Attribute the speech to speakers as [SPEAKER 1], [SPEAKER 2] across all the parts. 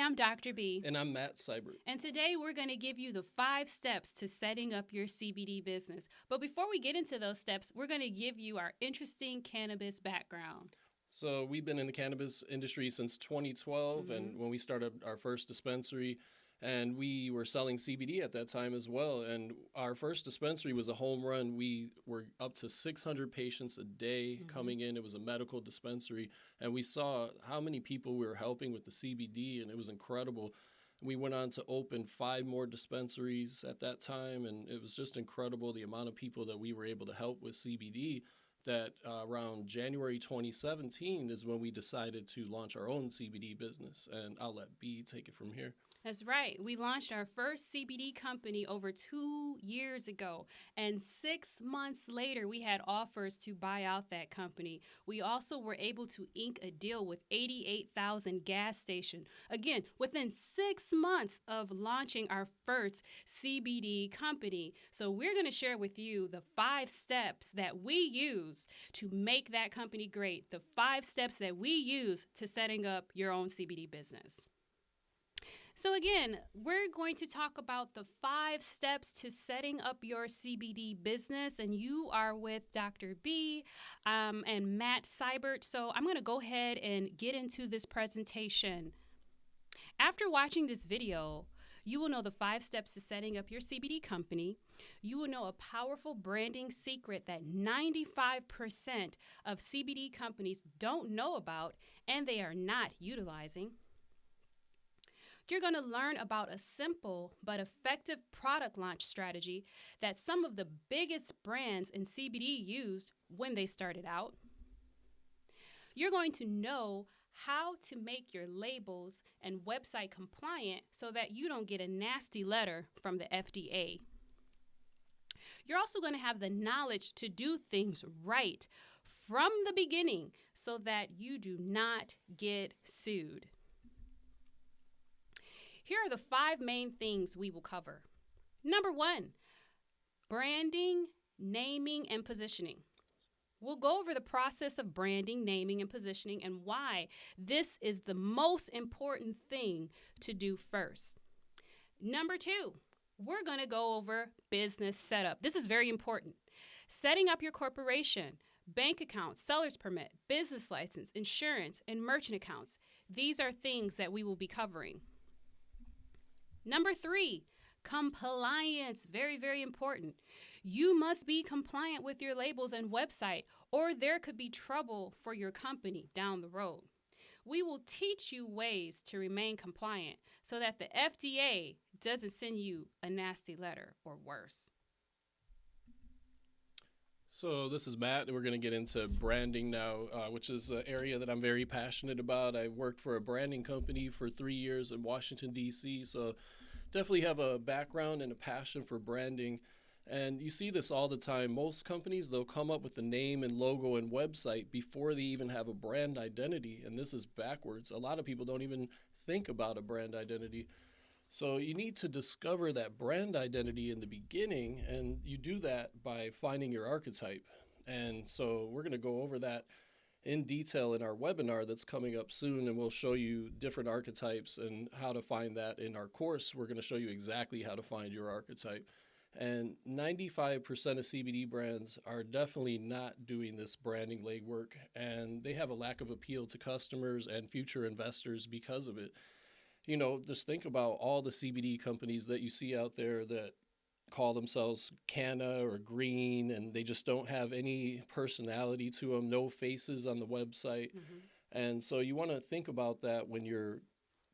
[SPEAKER 1] I'm Dr. B.
[SPEAKER 2] And I'm Matt Seibert.
[SPEAKER 1] And today we're going to give you the 5 steps to setting up your CBD business. But before we get into those steps, we're going to give you our interesting cannabis background.
[SPEAKER 2] So we've been in the cannabis industry since 2012, and when we started our first dispensary, and we were selling CBD at that time as well. And our first dispensary was a home run. We were up to 600 patients a day coming in. It was a medical dispensary. And we saw how many people we were helping with the CBD, and it was incredible. We went on to open 5 more dispensaries at that time, and it was just incredible the amount of people that we were able to help with CBD. That around January 2017 is when we decided to launch our own CBD business. And I'll let B take it from here.
[SPEAKER 1] That's right. We launched our first CBD company over 2 years ago. And 6 months later, we had offers to buy out that company. We also were able to ink a deal with 88,000 gas stations. Again, within 6 months of launching our first CBD company. So we're going to share with you the 5 steps that we used to make that company great. The 5 steps that we use to setting up your own CBD business. So again, we're going to talk about the 5 steps to setting up your CBD business, and you are with Dr. B and Matt Seibert. So I'm going to go ahead and get into this presentation. After watching this video, you will know the 5 steps to setting up your CBD company. You will know a powerful branding secret that 95% of CBD companies don't know about and they are not utilizing. You're going to learn about a simple but effective product launch strategy that some of the biggest brands in CBD used when they started out. You're going to know how to make your labels and website compliant so that you don't get a nasty letter from the FDA. You're also going to have the knowledge to do things right from the beginning so that you do not get sued. Here are the 5 main things we will cover. Number 1, branding, naming, and positioning. We'll go over the process of branding, naming, and positioning and why this is the most important thing to do first. Number 2, we're going to go over business setup. This is very important. Setting up your corporation, bank account, seller's permit, business license, insurance, and merchant accounts. These are things that we will be covering. Number 3, compliance. Very, very important. You must be compliant with your labels and website, or there could be trouble for your company down the road. We will teach you ways to remain compliant so that the FDA doesn't send you a nasty letter or worse.
[SPEAKER 2] So this is Matt, and we're going to get into branding now, which is an area that I'm very passionate about. I worked for a branding company for 3 years in Washington, D.C., so definitely have a background and a passion for branding. And you see this all the time. Most companies, they'll come up with the name and logo and website before they even have a brand identity, and this is backwards. A lot of people don't even think about a brand identity. So you need to discover that brand identity in the beginning, and you do that by finding your archetype. And so we're going to go over that in detail in our webinar that's coming up soon, and we'll show you different archetypes and how to find that. In our course, we're going to show you exactly how to find your archetype. And 95% of CBD brands are definitely not doing this branding legwork, and they have a lack of appeal to customers and future investors because of it. You know, just think about all the CBD companies that you see out there that call themselves Canna or Green, and they just don't have any personality to them, no faces on the website. And so you want to think about that when you're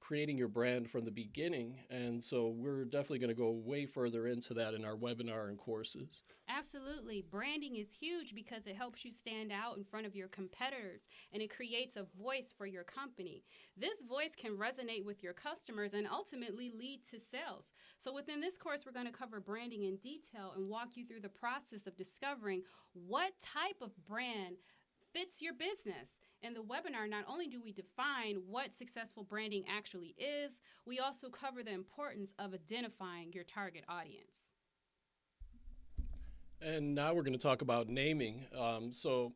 [SPEAKER 2] creating your brand from the beginning. And so we're definitely going to go way further into that in our webinar and courses.
[SPEAKER 1] Absolutely. Branding is huge because it helps you stand out in front of your competitors and it creates a voice for your company. This voice can resonate with your customers and ultimately lead to sales. So within this course, we're going to cover branding in detail and walk you through the process of discovering what type of brand fits your business. In the webinar, not only do we define what successful branding actually is, we also cover the importance of identifying your target audience.
[SPEAKER 2] And now we're going to talk about naming. So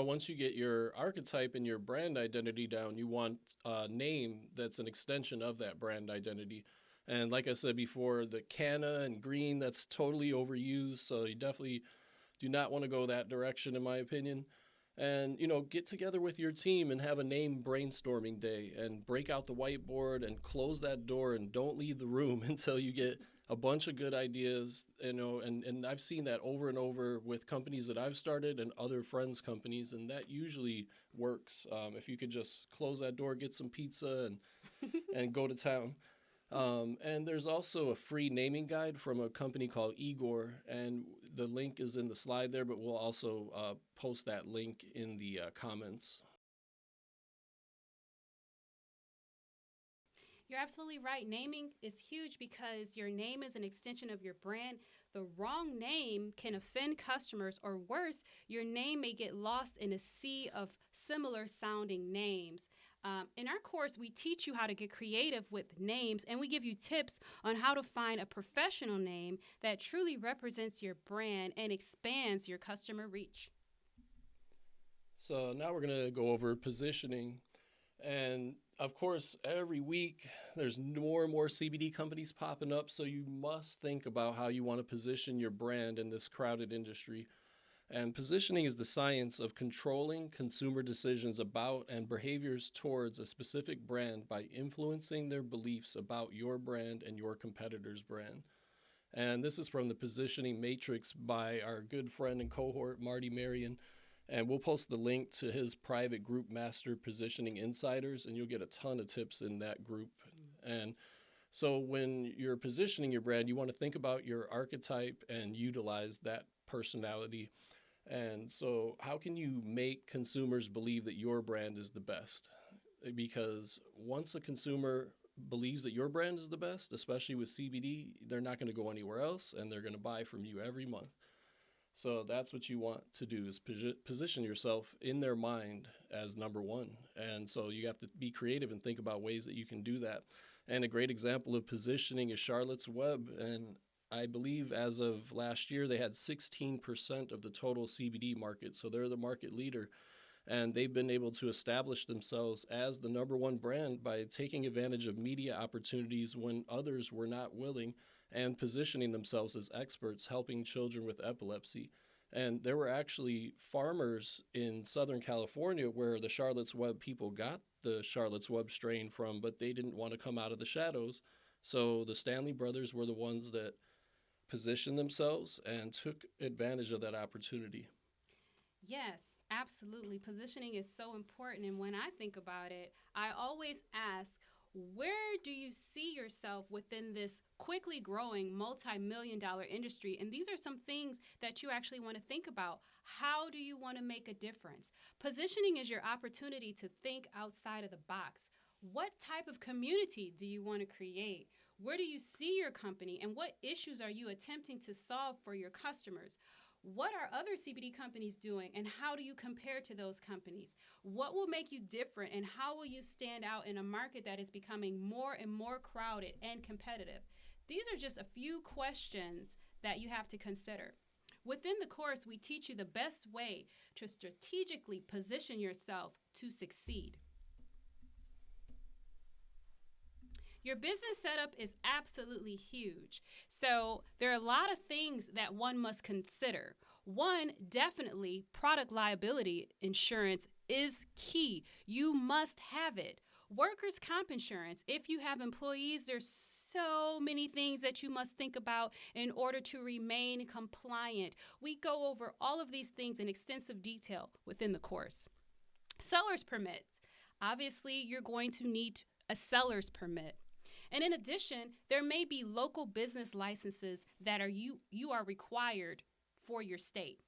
[SPEAKER 2] once you get your archetype and your brand identity down, you want a name that's an extension of that brand identity. And like I said before, the canna and green, that's totally overused. So you definitely do not want to go that direction, in my opinion. And, get together with your team and have a name brainstorming day and break out the whiteboard and close that door and don't leave the room until you get a bunch of good ideas, and I've seen that over and over with companies that I've started and other friends' companies, and that usually works. If you could just close that door, get some pizza, and go to town. And there's also a free naming guide from a company called Igor, and the link is in the slide there, but we'll also post that link in the comments.
[SPEAKER 1] You're absolutely right. Naming is huge because your name is an extension of your brand. The wrong name can offend customers, or worse, your name may get lost in a sea of similar sounding names. In our course, we teach you how to get creative with names, and we give you tips on how to find a professional name that truly represents your brand and expands your customer reach.
[SPEAKER 2] So now we're going to go over positioning. And of course, every week there's more and more CBD companies popping up. So you must think about how you want to position your brand in this crowded industry. And positioning is the science of controlling consumer decisions about and behaviors towards a specific brand by influencing their beliefs about your brand and your competitor's brand. And this is from the Positioning Matrix by our good friend and cohort, Marty Marion. And we'll post the link to his private group, Master Positioning Insiders, and you'll get a ton of tips in that group. And so when you're positioning your brand, you want to think about your archetype and utilize that personality. And so how can you make consumers believe that your brand is the best? Because once a consumer believes that your brand is the best, especially with CBD, they're not going to go anywhere else, and they're going to buy from you every month. So that's what you want to do, is position yourself in their mind as number one. And so you have to be creative and think about ways that you can do that. And a great example of positioning is Charlotte's Web. And I believe as of last year, they had 16% of the total CBD market. So they're the market leader. And they've been able to establish themselves as the number one brand by taking advantage of media opportunities when others were not willing, and positioning themselves as experts helping children with epilepsy. And there were actually farmers in Southern California where the Charlotte's Web people got the Charlotte's Web strain from, but they didn't want to come out of the shadows. So the Stanley brothers were the ones that positioned themselves and took advantage of that opportunity.
[SPEAKER 1] Yes, absolutely. Positioning is so important. And when I think about it, I always ask, where do you see yourself within this quickly growing multi-million dollar industry? And these are some things that you actually want to think about. How do you want to make a difference? Positioning is your opportunity to think outside of the box. What type of community do you want to create? Where do you see your company, and what issues are you attempting to solve for your customers? What are other CBD companies doing, and how do you compare to those companies? What will make you different, and how will you stand out in a market that is becoming more and more crowded and competitive? These are just a few questions that you have to consider. Within the course, we teach you the best way to strategically position yourself to succeed. Your business setup is absolutely huge. So there are a lot of things that one must consider. One, definitely product liability insurance is key. You must have it. Workers' comp insurance. If you have employees, there's so many things that you must think about in order to remain compliant. We go over all of these things in extensive detail within the course. Seller's permits. Obviously, you're going to need a seller's permit. And in addition, there may be local business licenses that you are required for your state.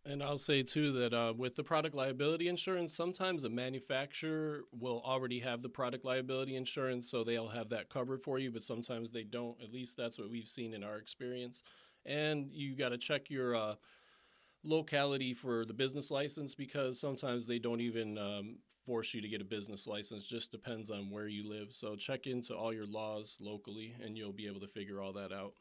[SPEAKER 2] And I'll say too that with the product liability insurance, sometimes the manufacturer will already have the product liability insurance, so they'll have that covered for you, but sometimes they don't. At least that's what we've seen in our experience. And you got to check your locality for the business license, because sometimes they don't even force you to get a business license. Just depends on where you live. So check into all your laws locally, and you'll be able to figure all that out.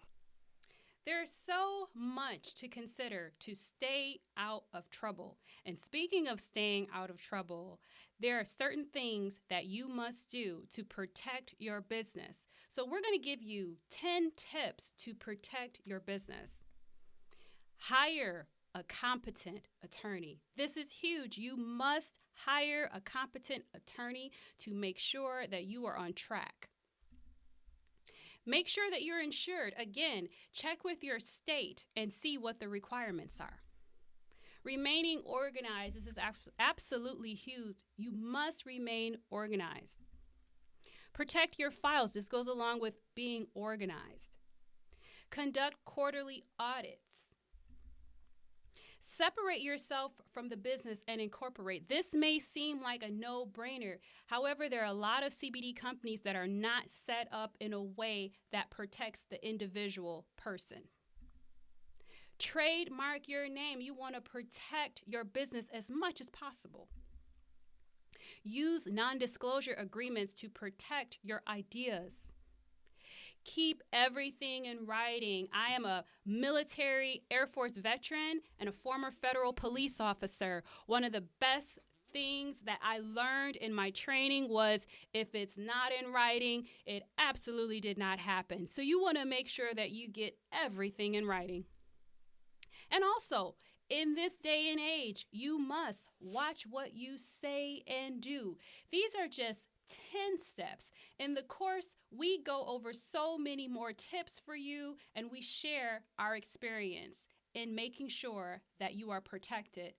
[SPEAKER 1] There's so much to consider to stay out of trouble. And speaking of staying out of trouble, there are certain things that you must do to protect your business. So, we're going to give you 10 tips to protect your business. Hire a competent attorney. This is huge. You must hire a competent attorney to make sure that you are on track. Make sure that you're insured. Again, check with your state and see what the requirements are. Remaining organized. This is absolutely huge. You must remain organized. Protect your files. This goes along with being organized. Conduct quarterly audits. Separate yourself from the business and incorporate. This may seem like a no-brainer. However, there are a lot of CBD companies that are not set up in a way that protects the individual person. Trademark your name. You want to protect your business as much as possible. Use non-disclosure agreements to protect your ideas. Keep everything in writing. I am a military Air Force veteran and a former federal police officer. One of the best things that I learned in my training was if it's not in writing, it absolutely did not happen. So you want to make sure that you get everything in writing. And also, in this day and age, you must watch what you say and do. These are just 10 steps. In the course, we go over so many more tips for you, and we share our experience in making sure that you are protected.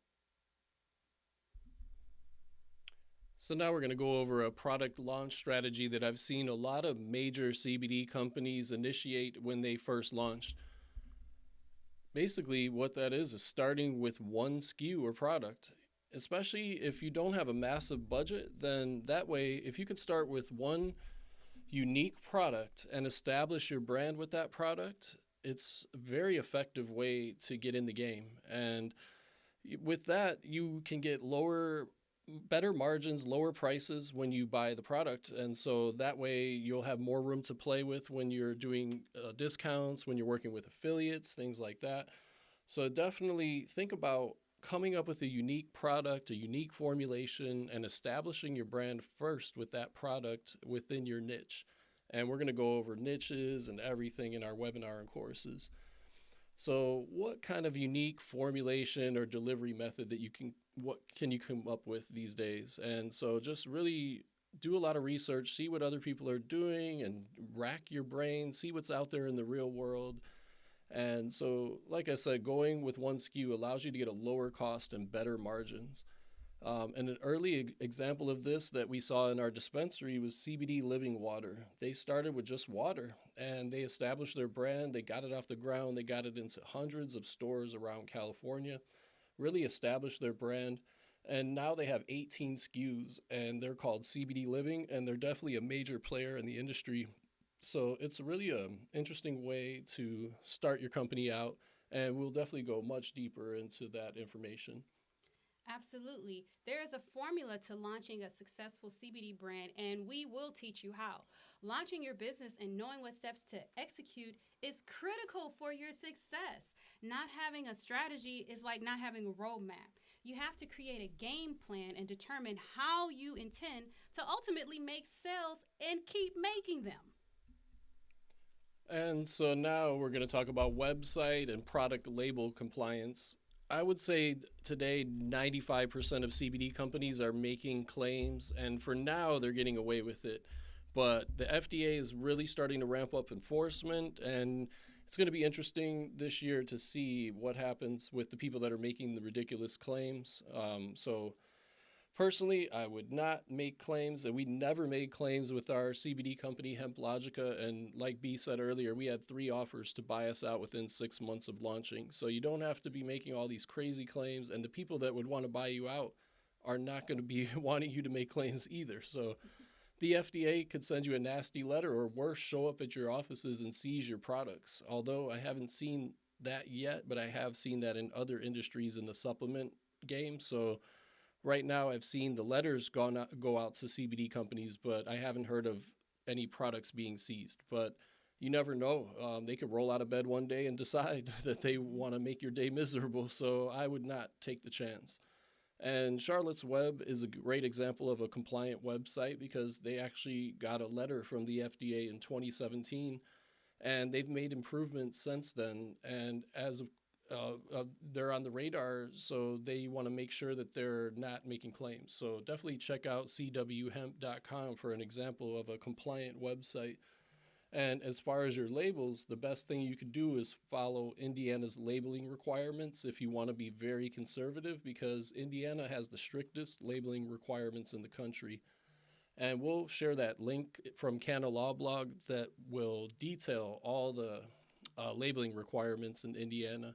[SPEAKER 2] So now we're going to go over a product launch strategy that I've seen a lot of major CBD companies initiate when they first launched. Basically, what that is starting with one SKU or product. Especially if you don't have a massive budget, then that way, if you can start with one unique product and establish your brand with that product, it's a very effective way to get in the game. And with that, you can get better margins, lower prices when you buy the product. And so that way you'll have more room to play with when you're doing discounts, when you're working with affiliates, things like that. So definitely think about coming up with a unique product, a unique formulation, and establishing your brand first with that product within your niche. And we're going to go over niches and everything in our webinar and courses. So what kind of unique formulation or delivery method what can you come up with these days? And so just really do a lot of research, see what other people are doing, and rack your brain, see what's out there in the real world. And so, like I said, going with one SKU allows you to get a lower cost and better margins. And an early example of this that we saw in our dispensary was CBD Living Water. They started with just water, and they established their brand. They got it off the ground. They got it into hundreds of stores around California, really established their brand. And now they have 18 SKUs, and they're called CBD Living, and they're definitely a major player in the industry. So it's really an interesting way to start your company out, and we'll definitely go much deeper into that information.
[SPEAKER 1] Absolutely. There is a formula to launching a successful CBD brand, and we will teach you how. Launching your business and knowing what steps to execute is critical for your success. Not having a strategy is like not having a roadmap. You have to create a game plan and determine how you intend to ultimately make sales and keep making them.
[SPEAKER 2] And so now we're going to talk about website and product label compliance. I would say today 95% of CBD companies are making claims, and for now they're getting away with it. But the FDA is really starting to ramp up enforcement, and it's going to be interesting this year to see what happens with the people that are making the ridiculous claims. So personally, I would not make claims, and we never made claims with our CBD company, Hemp Logica. And like B said earlier, we had 3 offers to buy us out within 6 months of launching. So you don't have to be making all these crazy claims, and the people that would want to buy you out are not going to be wanting you to make claims either. So the FDA could send you a nasty letter, or worse, show up at your offices and seize your products. Although I haven't seen that yet, but I have seen that in other industries in the supplement game. So right now, I've seen the letters go out to CBD companies, but I haven't heard of any products being seized. But you never know. They could roll out of bed one day and decide that they want to make your day miserable. So I would not take the chance. And Charlotte's Web is a great example of a compliant website because they actually got a letter from the FDA in 2017, and they've made improvements since then. And as of they're on the radar, so they want to make sure that they're not making claims. So definitely check out cwhemp.com for an example of a compliant website. And as far as your labels, the best thing you could do is follow Indiana's labeling requirements if you want to be very conservative, because Indiana has the strictest labeling requirements in the country. And we'll share that link from Canna Law Blog that will detail all the labeling requirements in Indiana.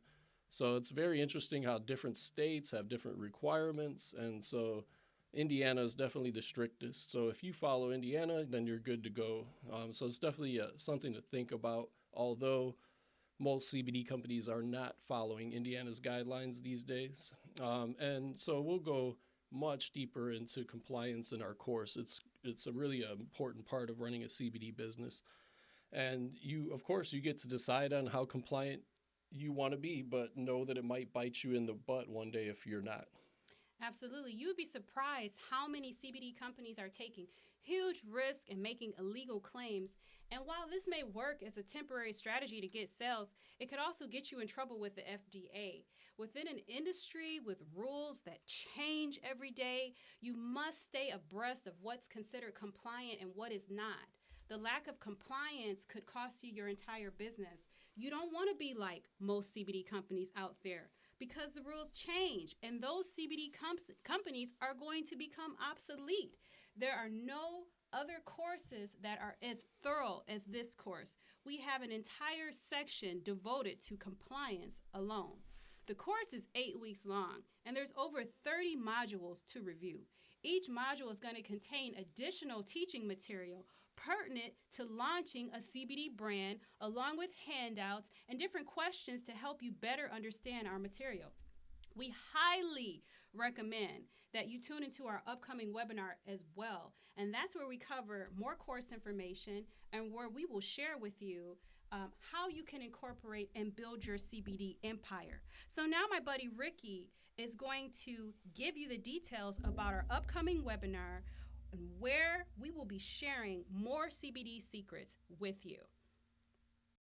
[SPEAKER 2] So it's very interesting how different states have different requirements. And so Indiana is definitely the strictest. So if you follow Indiana, then you're good to go. So it's definitely something to think about, although most CBD companies are not following Indiana's guidelines these days. And so we'll go much deeper into compliance in our course. It's a really important part of running a CBD business. And you, of course, you get to decide on how compliant you want to be, but know that it might bite you in the butt one day if you're not.
[SPEAKER 1] Absolutely. You would be surprised how many CBD companies are taking huge risk and making illegal claims. And while this may work as a temporary strategy to get sales, it could also get you in trouble with the FDA. Within an industry with rules that change every day, you must stay abreast of what's considered compliant and what is not. The lack of compliance could cost you your entire business. You don't want to be like most CBD companies out there, because the rules change and those CBD companies are going to become obsolete. There are no other courses that are as thorough as this course. We have an entire section devoted to compliance alone. The course is 8 weeks long, and there's over 30 modules to review. Each module is going to contain additional teaching material pertinent to launching a CBD brand, along with handouts and different questions to help you better understand our material. We highly recommend that you tune into our upcoming webinar as well. And that's where we cover more course information and where we will share with you how you can incorporate and build your CBD empire. So now my buddy Ricky is going to give you the details about our upcoming webinar and where we will be sharing more CBD secrets with you.